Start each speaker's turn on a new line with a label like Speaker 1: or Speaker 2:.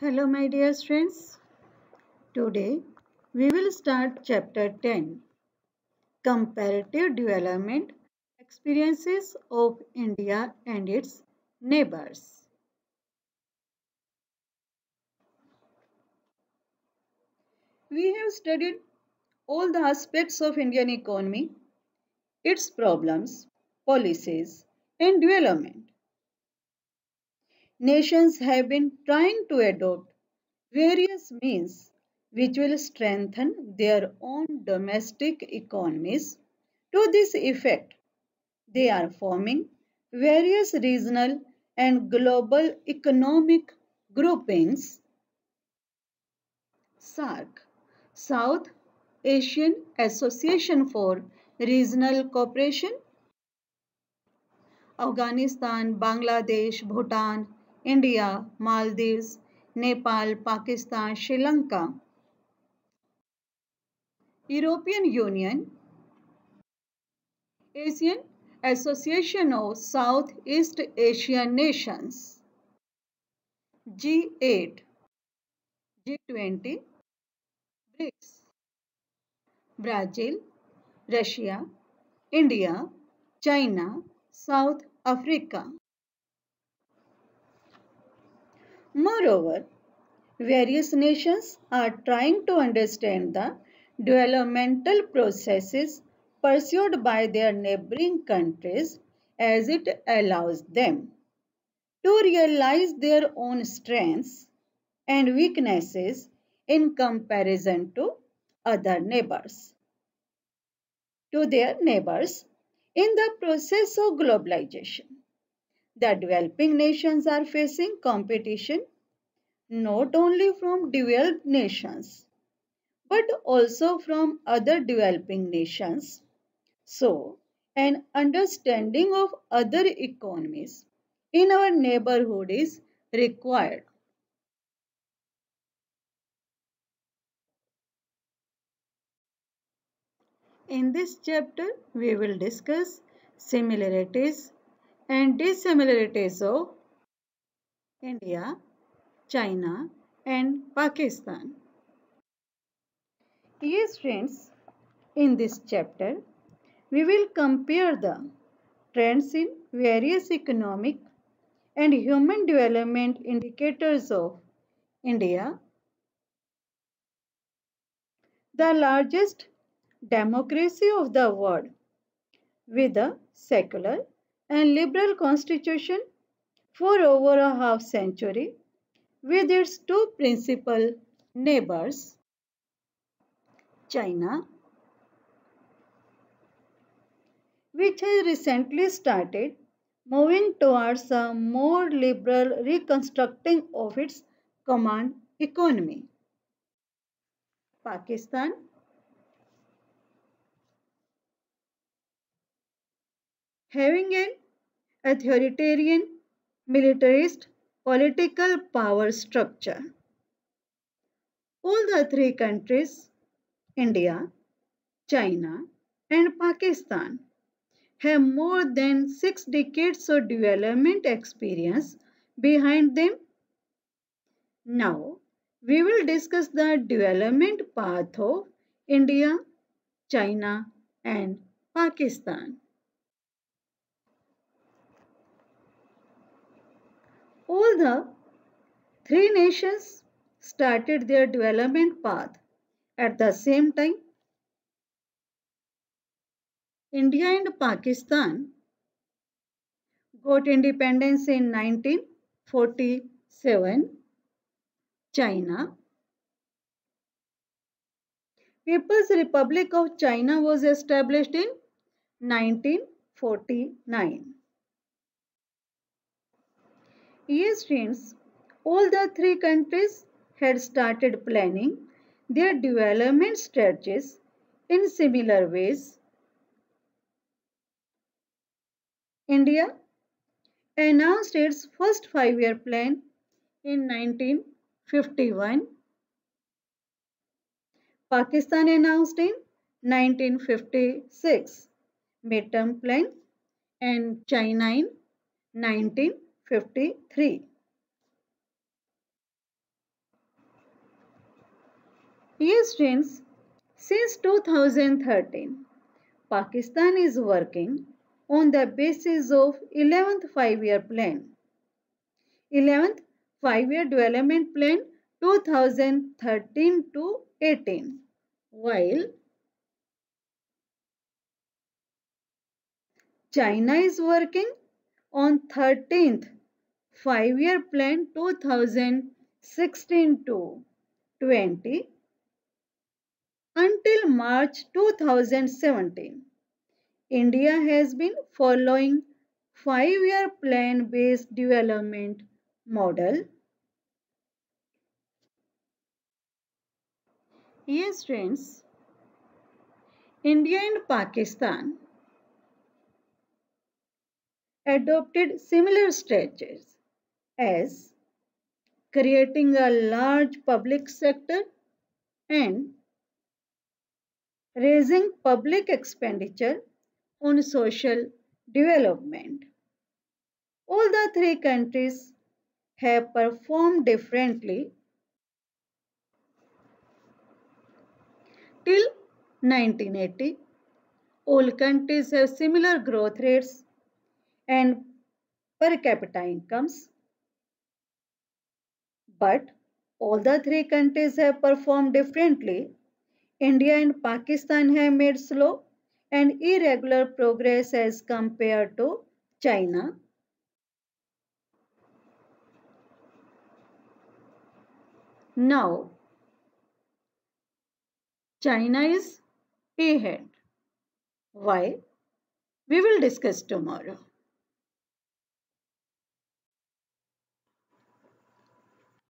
Speaker 1: Hello, my dear friends. Today we will start chapter 10 Comparative Development Experiences of India and its Neighbors. We have studied all the aspects of Indian economy, its problems, policies, and development. Nations have been trying to adopt various means which will strengthen their own domestic economies. To this effect, they are forming various regional and global economic groupings. SAARC, South Asian Association for Regional Cooperation, Afghanistan, Bangladesh, Bhutan, India, Maldives, Nepal, Pakistan, Sri Lanka, European Union, Asian Association of Southeast Asian Nations, G8, G20, BRICS, Brazil, Russia, India, China, South Africa. Moreover, various nations are trying to understand the developmental processes pursued by their neighboring countries as it allows them to realize their own strengths and weaknesses in comparison to other neighbors. To their neighbors in the process of globalization. The developing nations are facing competition not only from developed nations but also from other developing nations. So, an understanding of other economies in our neighborhood is required. In this chapter, we will discuss similarities and dissimilarities of India, China, and Pakistan. Yes, friends, in this chapter, we will compare the trends in various economic and human development indicators of India, the largest democracy of the world, with a secular and liberal constitution for over a half century, with its two principal neighbors, China, which has recently started moving towards a more liberal reconstructing of its command economy. Pakistan, having an authoritarian, militarist, political power structure. All the three countries, India, China, and Pakistan, have more than 6 decades of development experience behind them. Now, we will discuss the development path of India, China, and Pakistan. All the three nations started their development path at the same time. India and Pakistan got independence in 1947. China, People's Republic of China was established in 1949. Yes, friends, all the three countries had started planning their development strategies in similar ways. India announced its first five-year plan in 1951. Pakistan announced in 1956 midterm plan and China in 1953. Yes, friends, since 2013, Pakistan is working on the basis of 11th five-year plan. 11th five-year development plan 2013 to 18, while China is working on 13th five-year plan 2016 to 20 until March 2017. India has been following five-year plan-based development model. Yes, friends, India and Pakistan adopted similar strategies as creating a large public sector and raising public expenditure on social development. All the three countries have performed differently till 1980. All countries have similar growth rates and per capita incomes, but all the three countries have performed differently. India and Pakistan have made slow and irregular progress as compared to China. Now, China is ahead. Why? We will discuss tomorrow.